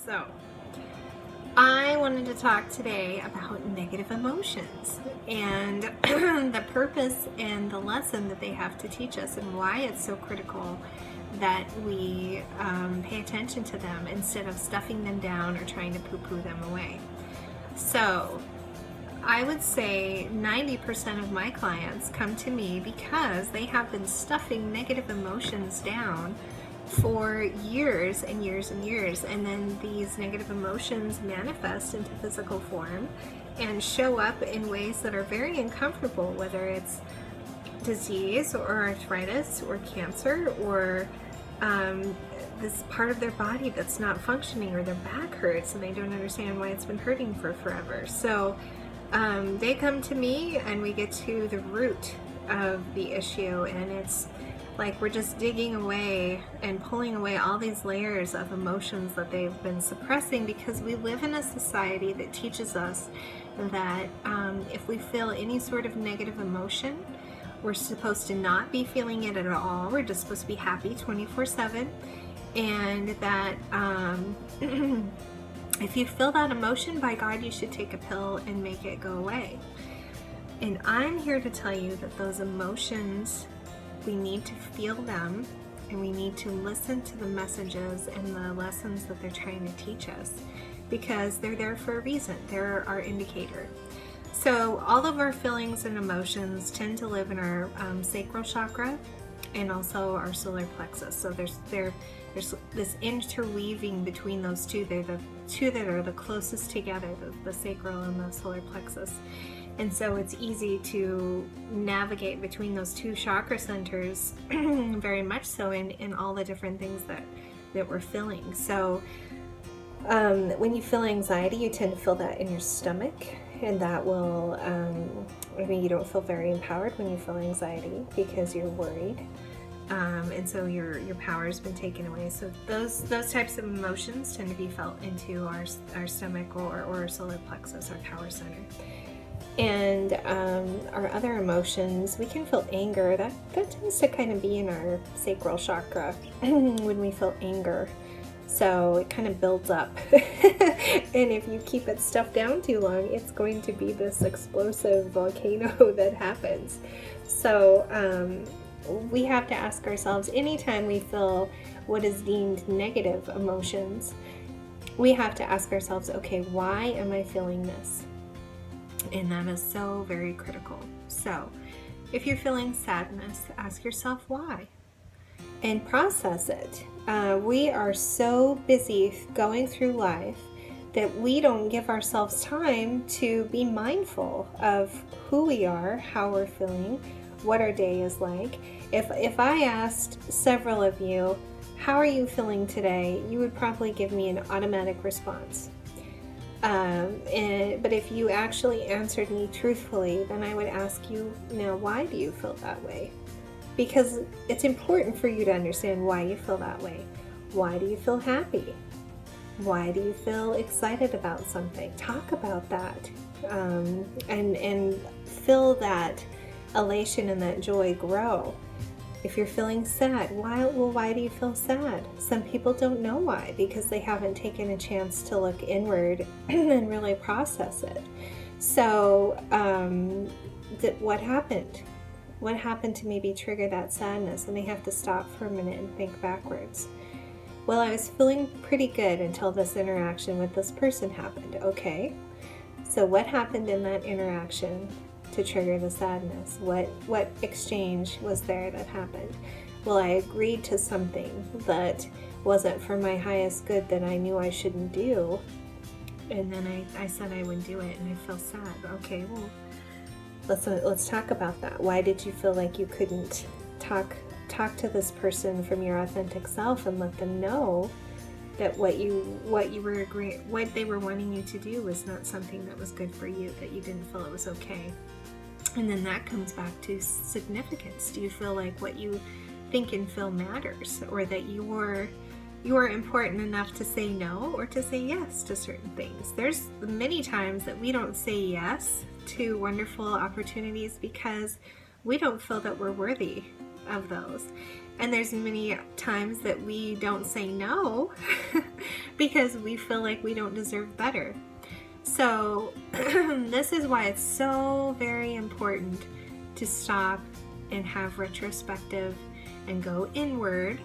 So, I wanted to talk today about negative emotions and the purpose and the lesson that they have to teach us, and why it's so critical that we pay attention to them instead of stuffing them down or trying to poo-poo them away. So, I would say 90% of my clients come to me because they have been stuffing negative emotions down for years and years and years, and then these negative emotions manifest into physical form and show up in ways that are very uncomfortable, whether it's disease or arthritis or cancer or this part of their body that's not functioning, or their back hurts and they don't understand why it's been hurting for forever. So they come to me and we get to the root of the issue, and it's like we're just digging away and pulling away all these layers of emotions that they've been suppressing, because we live in a society that teaches us that if we feel any sort of negative emotion, we're supposed to not be feeling it at all. We're just supposed to be happy 24/7, and that if you feel that emotion, by God, you should take a pill and make it go away. And I'm here to tell you that those emotions, we need to feel them, and we need to listen to the messages and the lessons that they're trying to teach us, because they're there for a reason. They're our indicator. So all of our feelings and emotions tend to live in our sacral chakra and also our solar plexus. So there's this interweaving between those two. They're the two that are the closest together, the sacral and the solar plexus. And so it's easy to navigate between those two chakra centers very much so in all the different things that we're feeling. So when you feel anxiety, you tend to feel that in your stomach, and that will, you don't feel very empowered when you feel anxiety because you're worried. And so your power has been taken away. So those types of emotions tend to be felt into our stomach or our solar plexus, our power center. And our other emotions, we can feel anger. That tends to kind of be in our sacral chakra when we feel anger. So it kind of builds up. And if you keep it stuffed down too long, it's going to be this explosive volcano that happens. So we have to ask ourselves, anytime we feel what is deemed negative emotions, we have to ask ourselves, okay, why am I feeling this? And that is so very critical. So if you're feeling sadness, ask yourself why and process it. We are so busy going through life that we don't give ourselves time to be mindful of who we are, how we're feeling, what our day is like. If I asked several of you, how are you feeling today? You would probably give me an automatic response. But if you actually answered me truthfully, then I would ask you, now, why do you feel that way? Because it's important for you to understand why you feel that way. Why do you feel happy? Why do you feel excited about something? Talk about that, and feel that elation and that joy grow. If you're feeling sad, why do you feel sad? Some people don't know why, because they haven't taken a chance to look inward and really process it. So what happened? What happened to maybe trigger that sadness? And they have to stop for a minute and think backwards. Well, I was feeling pretty good until this interaction with this person happened. Okay, so what happened in that interaction to trigger the sadness? What exchange was there that happened? Well, I agreed to something that wasn't for my highest good, that I knew I shouldn't do, and then I said I wouldn't do it, and I feel sad. Okay, well, let's talk about that. Why did you feel like you couldn't talk to this person from your authentic self and let them know that what they were wanting you to do was not something that was good for you, that you didn't feel it was okay? And then that comes back to significance. Do you feel like what you think and feel matters, or that you are important enough to say no or to say yes to certain things? There's many times that we don't say yes to wonderful opportunities because we don't feel that we're worthy of those. And there's many times that we don't say no because we feel like we don't deserve better. So this is why it's so very important to stop and have retrospective and go inward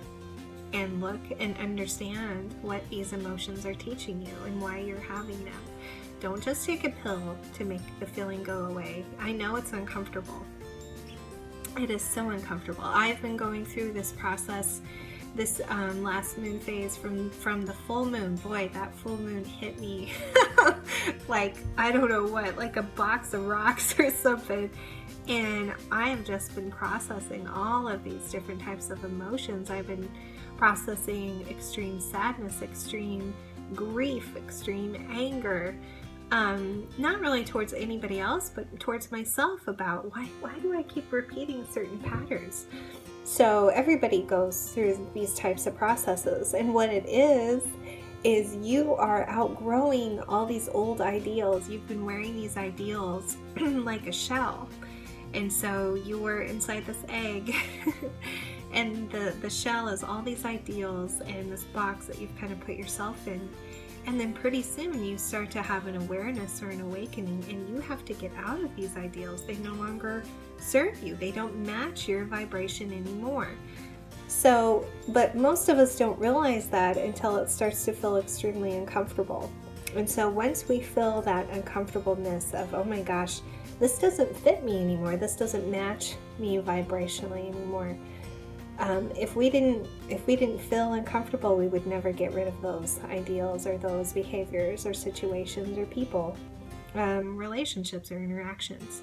and look and understand what these emotions are teaching you and why you're having them. Don't just take a pill to make the feeling go away. I know it's uncomfortable. It is so uncomfortable. I've been going through this process, this last moon phase from the full moon. Boy, that full moon hit me like, I don't know what, like a box of rocks or something. And I have just been processing all of these different types of emotions. I've been processing extreme sadness, extreme grief, extreme anger, not really towards anybody else, but towards myself about why do I keep repeating certain patterns? So everybody goes through these types of processes, and what it is you are outgrowing all these old ideals. You've been wearing these ideals like a shell, and so you were inside this egg and the shell is all these ideals and this box that you've kind of put yourself in. And then pretty soon you start to have an awareness or an awakening, and you have to get out of these ideals. They no longer serve you. They don't match your vibration anymore. So, but most of us don't realize that until it starts to feel extremely uncomfortable. And so once we feel that uncomfortableness of, oh my gosh, this doesn't fit me anymore, this doesn't match me vibrationally anymore. If we didn't feel uncomfortable, we would never get rid of those ideals or those behaviors or situations or people, relationships or interactions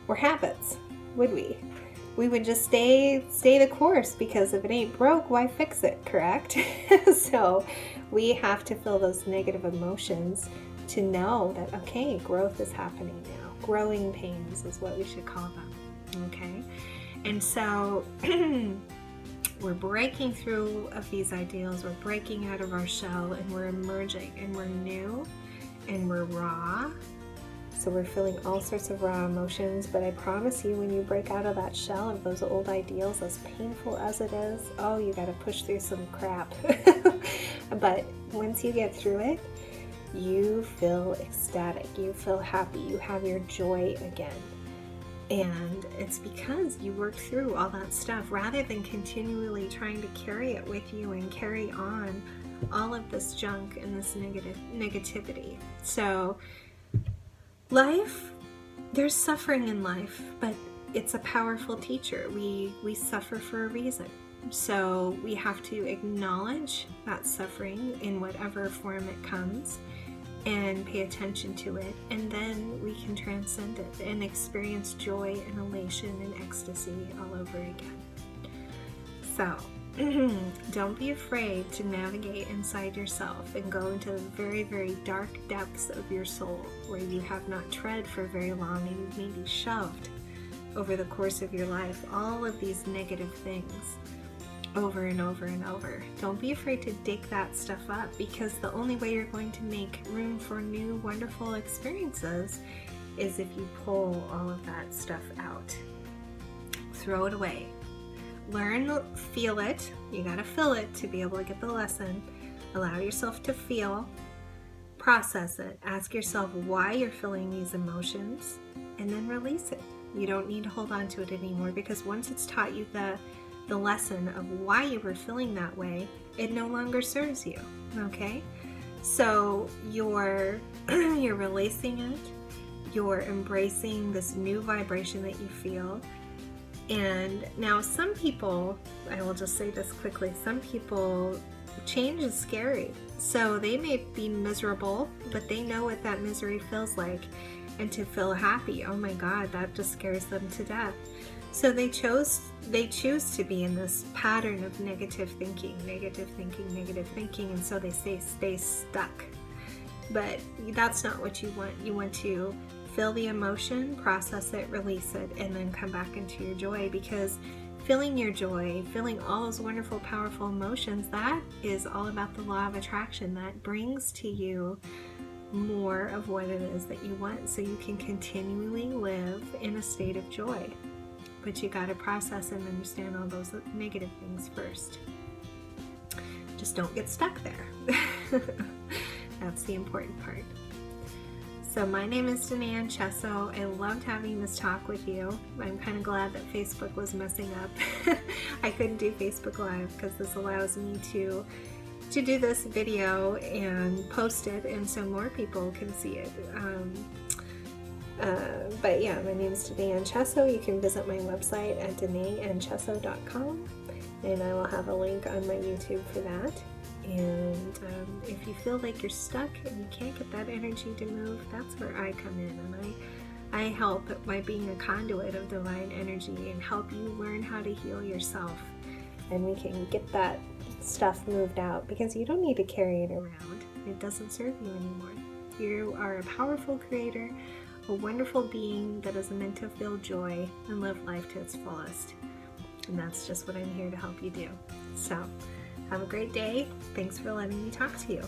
or habits, would we? We would just stay the course, because if it ain't broke, why fix it, correct? So we have to feel those negative emotions to know that, okay, growth is happening now. Growing pains is what we should call them, okay? And so we're breaking through of these ideals, we're breaking out of our shell, and we're emerging, and we're new, and we're raw. So we're feeling all sorts of raw emotions, but I promise you, when you break out of that shell of those old ideals, as painful as it is, oh, you gotta push through some crap. But once you get through it, you feel ecstatic, you feel happy, you have your joy again. And it's because you worked through all that stuff, rather than continually trying to carry it with you and carry on all of this junk and this negativity. So life, there's suffering in life, but it's a powerful teacher. We suffer for a reason. So we have to acknowledge that suffering in whatever form it comes and pay attention to it, and then we can transcend it and experience joy and elation and ecstasy all over again. So don't be afraid to navigate inside yourself and go into the very, very dark depths of your soul, where you have not tread for very long, and you've maybe shoved over the course of your life all of these negative things over and over and over. Don't be afraid to dig that stuff up, because the only way you're going to make room for new wonderful experiences is if you pull all of that stuff out. Throw it away. Learn, feel it. You gotta feel it to be able to get the lesson. Allow yourself to feel, process it, ask yourself why you're feeling these emotions, and then release it. You don't need to hold on to it anymore, because once it's taught you the lesson of why you were feeling that way, it no longer serves you, okay? So you're releasing it, you're embracing this new vibration that you feel. And now some people, I will just say this quickly, some people, change is scary. So they may be miserable, but they know what that misery feels like. And to feel happy, oh my God, that just scares them to death. So they choose to be in this pattern of negative thinking, and so they stay stuck. But that's not what you want. You want to feel the emotion, process it, release it, and then come back into your joy, because feeling your joy, feeling all those wonderful, powerful emotions, that is all about the law of attraction. That brings to you more of what it is that you want, so you can continually live in a state of joy. but you got to process and understand all those negative things first. Just don't get stuck there. That's the important part. So my name is Danae Anceso. I loved having this talk with you. I'm kind of glad that Facebook was messing up. I couldn't do Facebook Live because this allows me to do this video and post it, and so more people can see it. But yeah, my name is Danae Anceso. You can visit my website at danaeanceso.com, and I will have a link on my YouTube for that. And if you feel like you're stuck and you can't get that energy to move, that's where I come in, and I help by being a conduit of divine energy and help you learn how to heal yourself, and we can get that stuff moved out, because you don't need to carry it around. It doesn't serve you anymore. You are a powerful creator, a wonderful being that is meant to feel joy and live life to its fullest, and that's just what I'm here to help you do. So have a great day. Thanks for letting me talk to you.